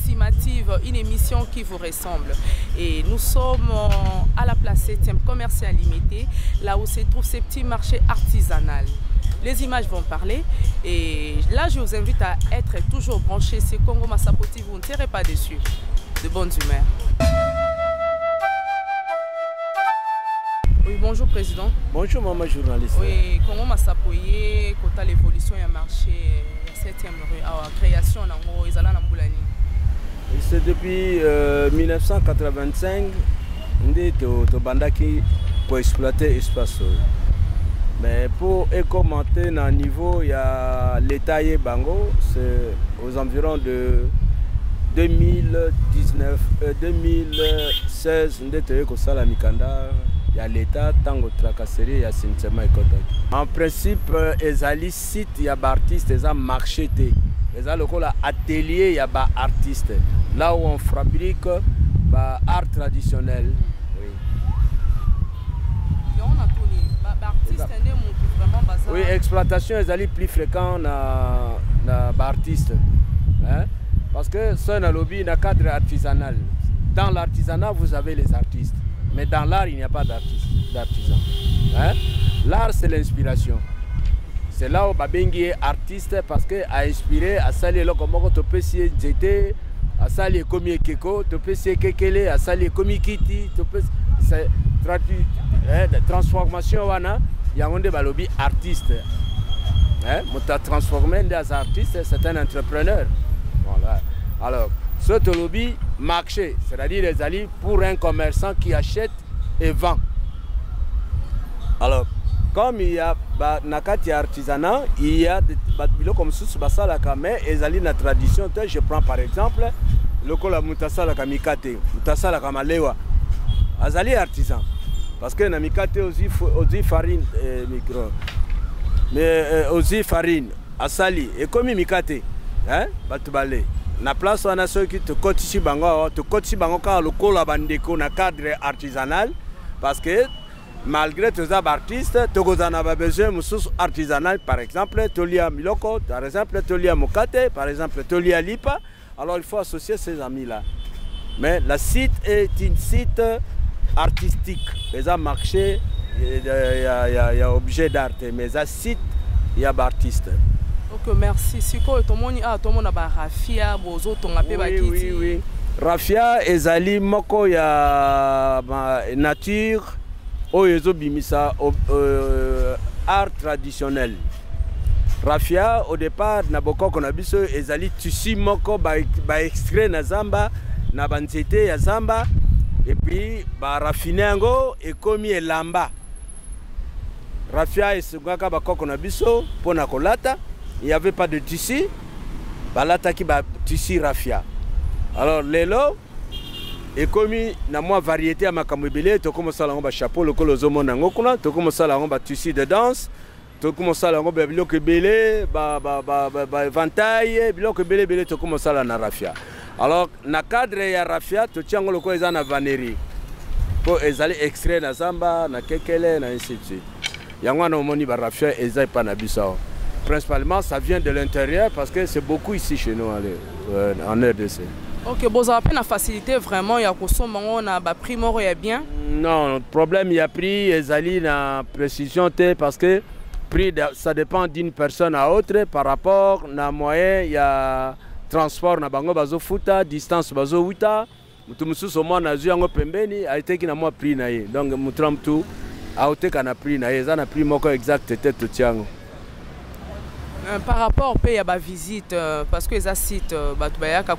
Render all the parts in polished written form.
approximative, une émission qui vous ressemble. Et nous sommes à la place 7e commercial limité, là où se trouve ce petit marché artisanal. Les images vont parler et là je vous invite à être toujours branchés sur Congo Massapoti, vous ne serez pas déçus. De bonnes humeurs. Oui, bonjour Président. Bonjour maman journaliste. Oui, Congo Massapoye, quant à l'évolution du marché 7e rue, à la création de Izala Namboulani. C'est depuis 1985 que Bandaki pour exploiter l'espace. Mais pour commenter dans le niveau, il y a l'État et Bango, c'est aux environs de 2019, 2016, il y a l'État, Tango Tracasserie, il y a Sintema et Kodak. En principe, il y a des sites, il y a des artistes, il y a des marchés, il y a des ateliers, il y a des artistes. Là où on fabrique des arts traditionnels. Oui, exploitation est plus fréquente dans les artistes. Hein? Parce que c'est un lobby dans le cadre artisanal. Dans l'artisanat, vous avez les artistes. Mais dans l'art, il n'y a pas d'artisans. Hein? L'art, c'est l'inspiration. C'est là où Babengi est artiste parce qu'il a inspiré à Sali Lokomoko, Topesi Djete, à Sali Komi Keko, Topesi Kekele, à Sali Komi Kiti, c'est transformation. Il y a un lobby artiste. Hein? Transformer des artistes, c'est un entrepreneur. Voilà. Alors, ce lobby marché, c'est-à-dire les alliés pour un commerçant qui achète et vend. Alors, comme il y a nakati artisanat, il y a des bâtiments comme ça, mais les alliés de la tradition, je prends par exemple le kola mutasa la kamikate, mutasa la kamalewa, azali artisan. Parce que na mikate aussi farine micro. Mais aussi farine, asali et comme mikate, hein, batubale. Na place on a ceux qui te cotisent bango, te cotisent bango quand le kola bandeko na cadre artisanal parce que malgré tous les artistes, tu as besoin de artisanal par exemple, Tolia Miloko, par exemple, Tolia Mokate, par exemple, Tolia Lipa. Alors il faut associer ces amis-là. Mais le site est un site artistique. Les a marché, il y a objet d'art, mais les site, il y a artistes. Ok, merci. Si quoi tout le monde a Rafia, Bozo, ton appel oui, oui. Rafia, Ezali, Moko, il y a nature, Oyezo Bimisa, art traditionnel. Rafia, au départ, Naboko Konabiso, Ezali, Tussi, Moko, extrait na Zamba, na Bansete, ya Zamba, et puis, Rafinango, et Komi et Lamba. Rafia, et Sugaka, Bako Konabiso, Ponakolata. Il n'y avait pas de tissu, balata qui ba tissu Rafia. Alors lelo et comme na moi variété à ma camébélé, to comme ça la ngomba chapeau le colo zomo na ngokuna, to comme ça la ngomba tissu de danse, to comme ça la ngomba biloko belé, ventaille, biloko belé to comme ça la na Rafia. Alors na cadre ya Rafia to tiango le ko eza na vannerie. Pour ezali extrait na zamba, na kekele na ainsi de suite. Yango na omoni ba Rafia eza pa na bisao. Principalement, ça vient de l'intérieur parce que c'est beaucoup ici chez nous en RDC. Ok, vous avez la facilité vraiment, il y a un prix mort et bien. Non, le problème, il y a prix, il y a précision parce que prix, ça dépend d'une personne à autre par rapport à moyen, il y a transport, na bango bazo futa, distance bazo wita, mutu au moins na zuyango pembeni, a été qui na moi prix na ye. Donc mutram tout, a été qu'on a prix na ye, ça na prix moko exact tête tout tiango. Par rapport au pays à la visite, parce que les sites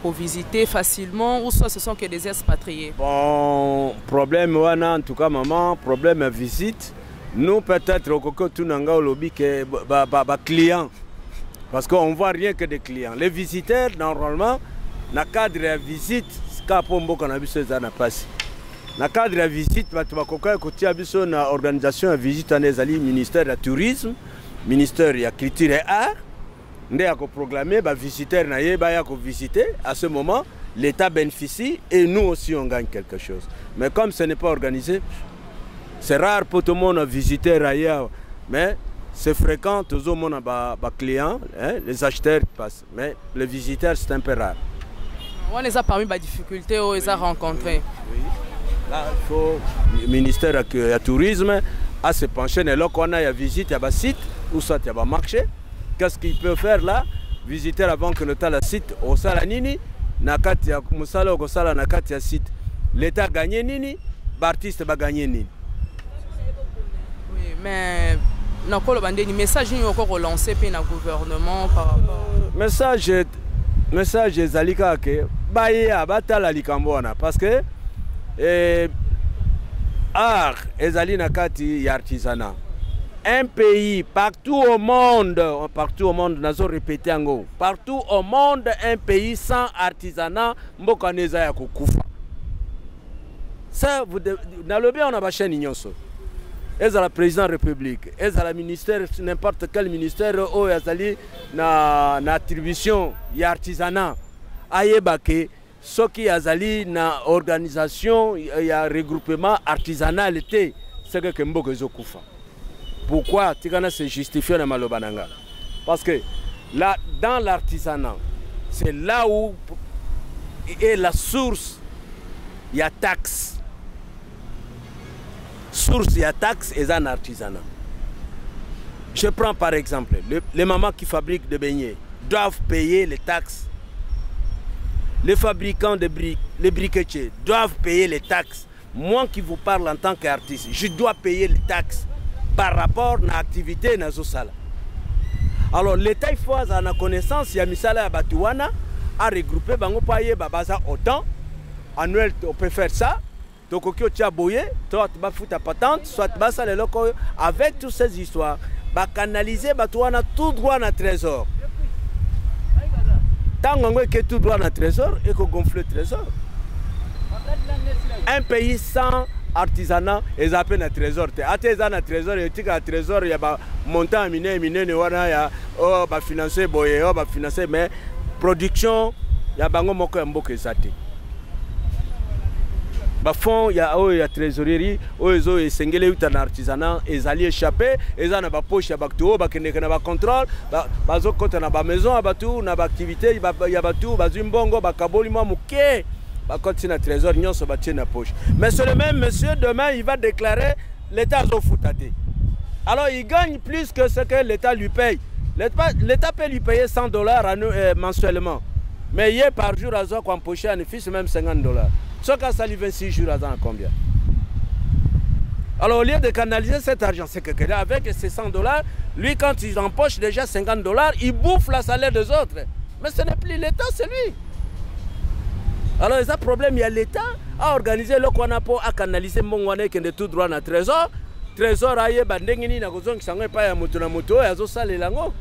qu'on visiter facilement ou soit ce sont que des expatriés. Bon, problème en tout cas maman, problème visite. Nous peut-être au coco tout nanga au lobby que clients, parce qu'on voit rien que des clients. Les visiteurs normalement, dans le cadre de visite, capombo qu'on a vu ça n'a pas. Dans le cadre de visite, tu vas coco côté abisso na organisation de visite en Ezali ministère du tourisme. Ministère de la culture et art, nous avons proclamé les visiteurs qui visiter. À ce moment, l'État bénéficie et nous aussi on gagne quelque chose. Mais comme ce n'est pas organisé, c'est rare pour tout le monde visiter ailleurs. Mais c'est fréquent, tout le monde a des clients, hein, les acheteurs passent. Mais les visiteurs, c'est un peu rare. On les a parmi les difficultés où ils ont rencontré. Oui. Là, il faut le ministère du tourisme à se pencher. Là, qu'on a visite, il y a un site, ou soit il y a un marché. Qu'est-ce qu'il peut faire là? Visiter avant que le site au Salanini, nakati ya musala au Sala nakati ya site. L'État a gagné nini, l'artiste va gagner nini. Oui, mais dans le message est encore relancé par le gouvernement par rapport. Message Zalika que Baïa Batala Likambona parce que art ezali nakati ya artisanat. Un pays partout au monde, nazo répéter ngo, partout au monde un pays sans artisanat mboka neza ya kukufa. Ça vous dans le bien on a ba chaîne nyonso. Eza la président de la République, eza la ministère n'importe quel ministère o yazali na attribution ya artisanat. Ayebake soki yazali na organisation ya regroupement artisanal té c'est que mboka ezokufa. Pourquoi Tigana se justifie dans Malobananga? Parce que là, dans l'artisanat, c'est là où est la source, il y a taxe. Source, il y a taxe et un artisanat. Je prends par exemple, les mamans qui fabriquent des beignets doivent payer les taxes. Les fabricants de briques, les briquetiers doivent payer les taxes. Moi qui vous parle en tant qu'artiste, je dois payer les taxes par rapport à l'activité na zosala. Alors l'État il faut avoir la connaissance ya misala ya batuwana à regrouper bango paye babaza autant annuel on peut faire ça donc okyo tia boye toi tu vas foutre ta patente soit basa le loko avec toutes ces histoires ba canaliser batuwana tout droit na trésor tango ngo que tout droit na trésor et ko gonfler trésor. Un pays sans artisanat et appellent un trésor. Artisan un trésor et un trésor il y a montant miné ne wana ya oh ba financer boye oh ba financer mais production ya bango moko ya mboka ezate. Ba fond ya oh ya trésorerie oh ezo esengele uta na artisanat ezali échapper eza na ba poche ya bakto ba kende na ba contrôle ba zo kota na ba maison abatu na ba activité ya batu ba zimbongo ba kaboli mo muke. Quand un trésor, il se bat dans la poche. Mais c'est le même monsieur, demain, il va déclarer l'État a foutatté. Alors, il gagne plus que ce que l'État lui paye. L'État peut lui payer $100 mensuellement. Mais hier, par jour, à quoi empocher un fils, même $50. Ce que ça lui 26 jours à combien? Alors, au lieu de canaliser cet argent, c'est que avec ces $100, lui, quand il empoche déjà $50, il bouffe la salaire des autres. Mais ce n'est plus l'État, c'est lui. Alors, il y a un problème, il y a l'État à organiser le Kwanapo, à canaliser mon wane qui est tout droit dans le trésor. Trésor, aïe, bandengini, na gozon qui s'en est pas à moto na moto, et à zo sale lango.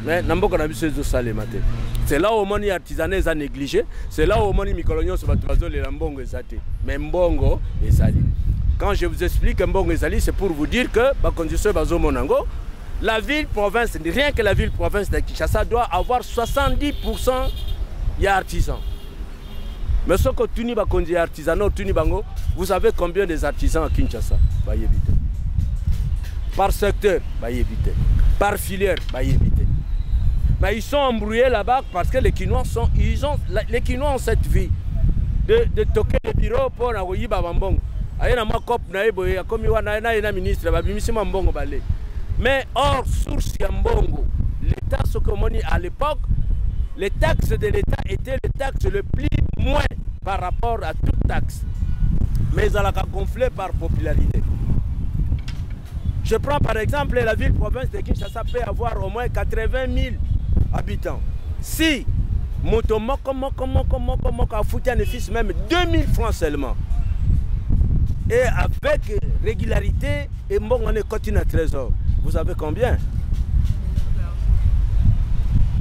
Mais, n'ambo qu'on a vu ce zo sale maté. C'est là où mon artisanat est négligé. C'est là où mon micolognon se bat les lambongo et zate. Mais mbongo et zali. Quand je vous explique mbongo et zali, c'est pour vous dire que, bah, quand je suis bazo monango, la ville-province, rien que la ville-province de Kinshasa doit avoir 70% d'artisans. Mais ce que tu n'as pas conduit artisanat, vous savez combien des artisans à Kinshasa? Par secteur, par filière, mais ils sont embrouillés là-bas parce que les Kinois ont cette vie de toquer les bureaux pour envoyer Babambong. Mais hors source Yambongo, l'État, ce que l'on dit à l'époque, les taxes de l'État étaient les taxes le plus moins par rapport à toute taxe. Mais elle a gonflé par popularité. Je prends par exemple la ville-province de Kinshasa peut avoir au moins 80 000 habitants. Si Motomoko a foutu un fils même 2000 francs seulement. Et avec régularité, et bon, on est continue à trésor. Vous savez combien?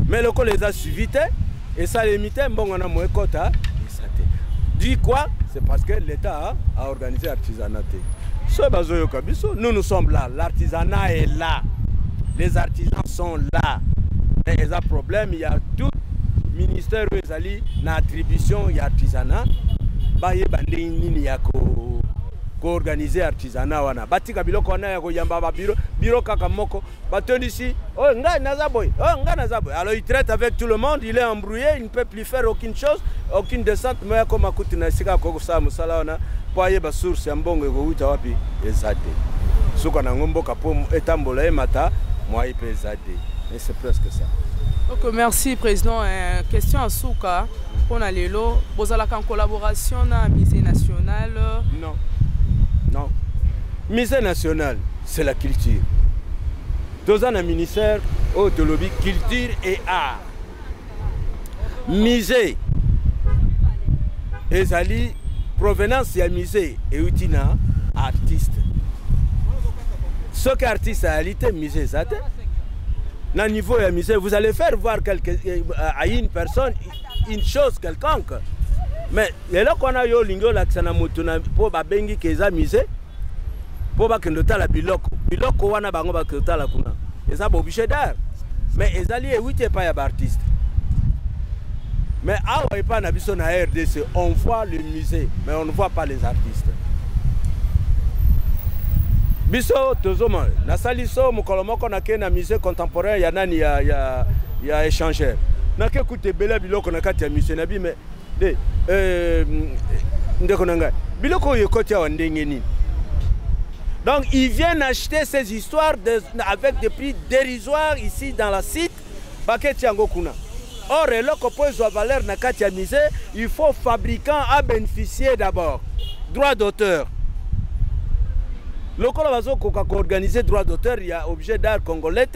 Mais le coup les a suivis et ça limite, bon, on a moins quota. Dit quoi? C'est parce que l'État a organisé l'artisanat. Nous sommes là, l'artisanat est là, les artisans sont là. Mais il y a un problème, il y a tout ministère où il y a attribution, il y a artisanat. Il y a organiser artisanat wana batika biloko wana ya koyamba ba biro kaka moko batondisi oh nga nazaboy alors il traite avec tout le monde, il est embrouillé, il ne peut plus faire aucune chose, aucune descente mais comme akuti na sika ko sa musala wana poye ba source ya mbongo ko uta wapi ezate suka na ngombo kapo etambola mata moi ezate et c'est presque ça. Ok, merci président. Question à Souka pour Nalelo, vous avez en collaboration avec le musée national? Non. Non. Musée national, c'est la culture. Dans un ministère de lobby culture et art. Musée, ezali provenance ya musée et utina artiste. Ce qu'artiste a réalité musée ça. Dans le niveau du musée, vous allez faire voir à une personne une chose quelconque. Mais là qu'on a eu l'ingo l'accent motuna pour babengi keza musée pour bakendota la biloko wana bango bakendota la kuna. Et ça obligé d'art. Mais ezali et pas ya artiste. Mais awa et pas na biso na RDC, on voit le musée mais on ne voit pas les artistes. Biso tozoma na saliso mukolomoko na ke na musée contemporain ya nani ya échangeur na ke kute bela biloko na kati ya musée na bi mais ndeko nanga biloko yekoti ya ndenge nini. Donc ils viennent acheter ces histoires avec des prix dérisoires ici dans la site baketi yango kuna. Or eloko po ezwa valeur na kati ya musée, il faut fabricant à bénéficier d'abord droit d'auteur. Le Colobazo qui a organisé droit d'auteur, il y a objet d'art congolais.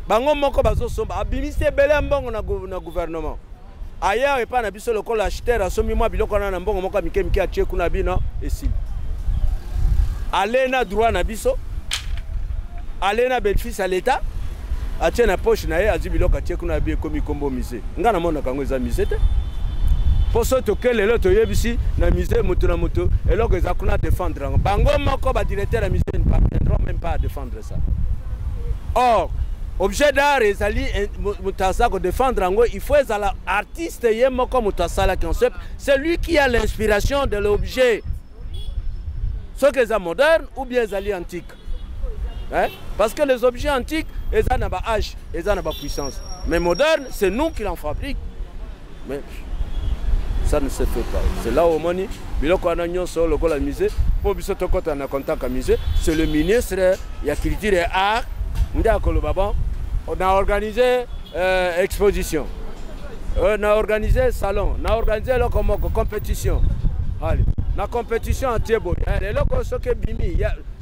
Bango moko bazo somba abimiste bele mbongo na gouvernement. Ailleurs et pas na biso le col acheteur asomi moi biloko na mbongo moko mike atie kuna bino esi. Alena droit na biso. Alena bénéfice à l'état. Atie na poche na ye azi biloko atie kuna bi komi kombo musée. Ngana mona kango eza musée te. Pour ce que les autres yebisi na musée moto na moto et là que ça kuna défendre bango moko ba directeur la musée ne parviendront même pas à défendre ça. Or objet d'art ezali mutasa ko défendre ngo il faut ezala artiste ye moko mutasala concept, c'est lui qui a l'inspiration de l'objet. Ce que c'est moderne ou bien ezali antique. Hein? Parce que les objets antiques ils ont un âge, ils ont une puissance. Mais moderne, c'est nous qui l'en fabriquons. Mais ça ne se fait pas. C'est là où on dit, le musée, pour que en contact avec le musée, c'est le ministre de la culture et art. On a organisé exposition, on a organisé salon, on a organisé la compétition. Allez, la compétition en Thiébo.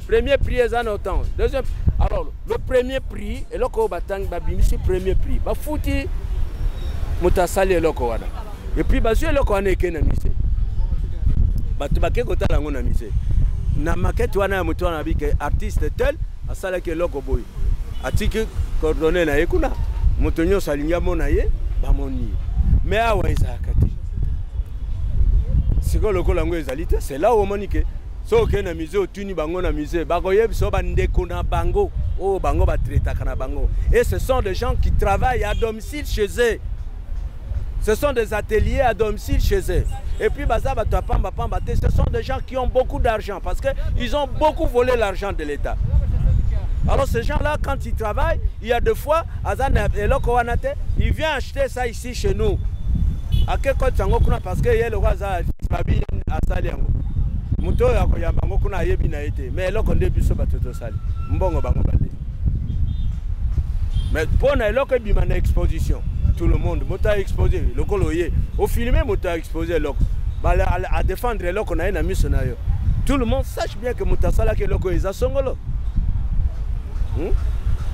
Premier prix est en autant. Deuxième, alors le premier prix, et le premier prix. Bah fouti, mutasali et le et puis basu le connaît na musée batu bakeko kotala ngo na musée na maquette wana ya mutu wana bike artiste tel asala ke loko boy atiki coordonner na ekuna mutu nyoso alinga mona ye ba moni mais awa ezakati siko loko lango ezalite c'est là où monique so ke na musée otuni bango na musée bakoyeb so bandeko na bango oh bango ba traita kana bango et ce sont des gens qui travaillent à domicile chez eux. Ce sont des ateliers à domicile chez eux. Et puis, ce sont des gens qui ont beaucoup d'argent parce qu'ils ont beaucoup volé l'argent de l'État. Alors, ces gens-là, quand ils travaillent, il y a deux fois, ils viennent acheter ça ici chez nous. Parce que y a le roi à Saliango. Mais là, on a vu mais pour une exposition, tout le monde m'a exposé le coloyer au filmer m'a exposé à défendre le qu'on a mis tout le monde sache bien que mutasala que loko eza songolo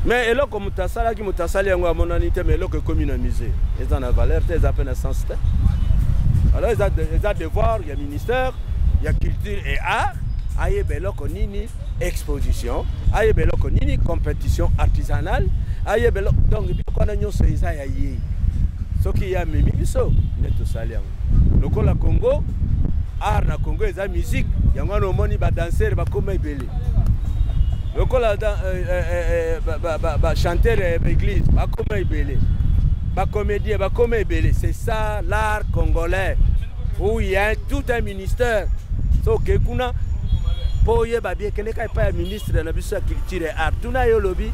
mais là comme mutasala qui mutasali yango monanité mais loko commune musée ils en a valeur ils a peine sens alors ils a devoir il y a ministère il y a culture et art aye beloko nini exposition aye beloko nini compétition artisanale aye beloko donc biloko na nyonso eza ya ye soki ya memi biso neto saliango lokola Congo art na Congo eza musique yango na omoni ba danseur ba koma ebele lokola ba chanteur église ba koma ebele ba comédien ba koma ebele c'est ça l'art congolais où il y a tout un ministère So ke kuna po yeba bien kene ka pa ministre na biso culture et art. Tuna yo lobi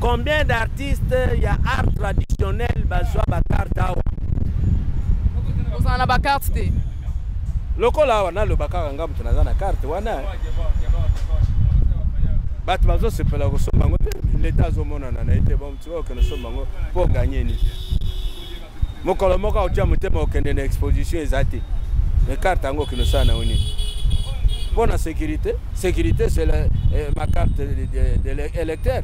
combien d'artistes il y a art traditionnel bazwa ba carte awa. Vous en avez ba carte té. Lokola wana lo bakaka ngamu tunaza na carte wana. Bat bazo se pela ko sombango l'état zomona na été bon tu vois que nous sommes pour gagner ni. Mokolo moka otia mutema okende na exposition ezati. Les cartes ango que nous sana oni. Bonne sécurité, sécurité c'est ma carte de l'électeur.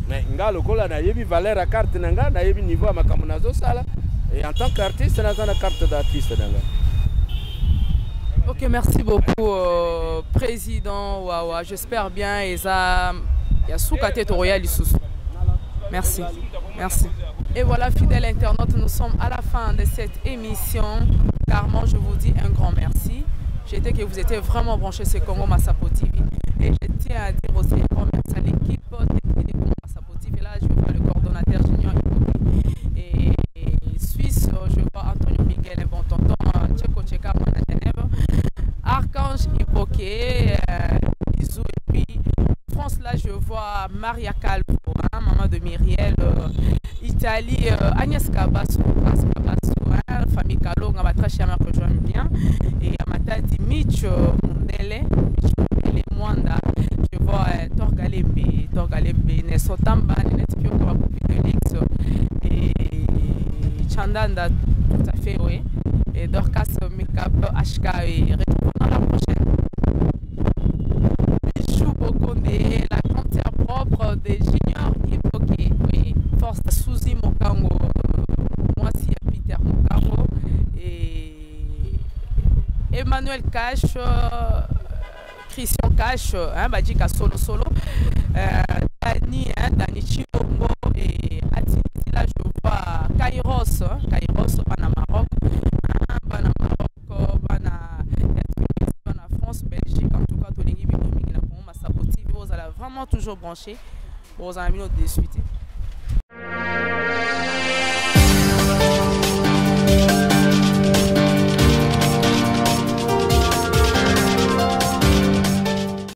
Mais nga lokola na yebi valeur à carte nanga na yebi niveau à makambo nazo sala et en tant qu'artiste na za na carte d'artiste nanga. Ok, merci beaucoup président Wawa. J'espère bien et ça y a sous-caté Royal Isusu. Merci. Merci. Et voilà, fidèles internautes, nous sommes à la fin de cette émission. Carrément, je vous dis un grand merci. J'étais que vous étiez vraiment branchés sur Congo Massapo TV. Et je tiens à dire aussi un grand merci à l'équipe de Congo Massapo TV. Et là, je vois le coordonnateur Junior et Suisse, je vois Antonio Miguel, un bon tonton, Tcheko Tcheka, à Genève, Archange Hippoké, Isou, et puis France, là, je vois Maria Calvo, maman de Myriel, Italie, Agnès Kabassou, famille Kalo, on va très cher, que j'aime bien, et Amatadi Mitch Mundele, Mwanda, je vois Torgalembe, Nesotamba, Netpio, Félix, et Chandanda, tout à fait, oui, et Dorcas Makeup, HK, et retrouvons dans la prochaine. Bijou Bokonde, la frontière propre des Junior Hippoké, oui, Force Suzy Mokango, moi aussi Peter Mokango, et Emmanuel Cash, Christian Cash, Badjika Solo, Dani Chibongo, et Atini, là je vois Kairos, Bana Maroc, Bana France, Belgique, en tout cas, Tolingi, Binomi, Massapo TV, vous allez vraiment toujours brancher, vous allez nous discuter.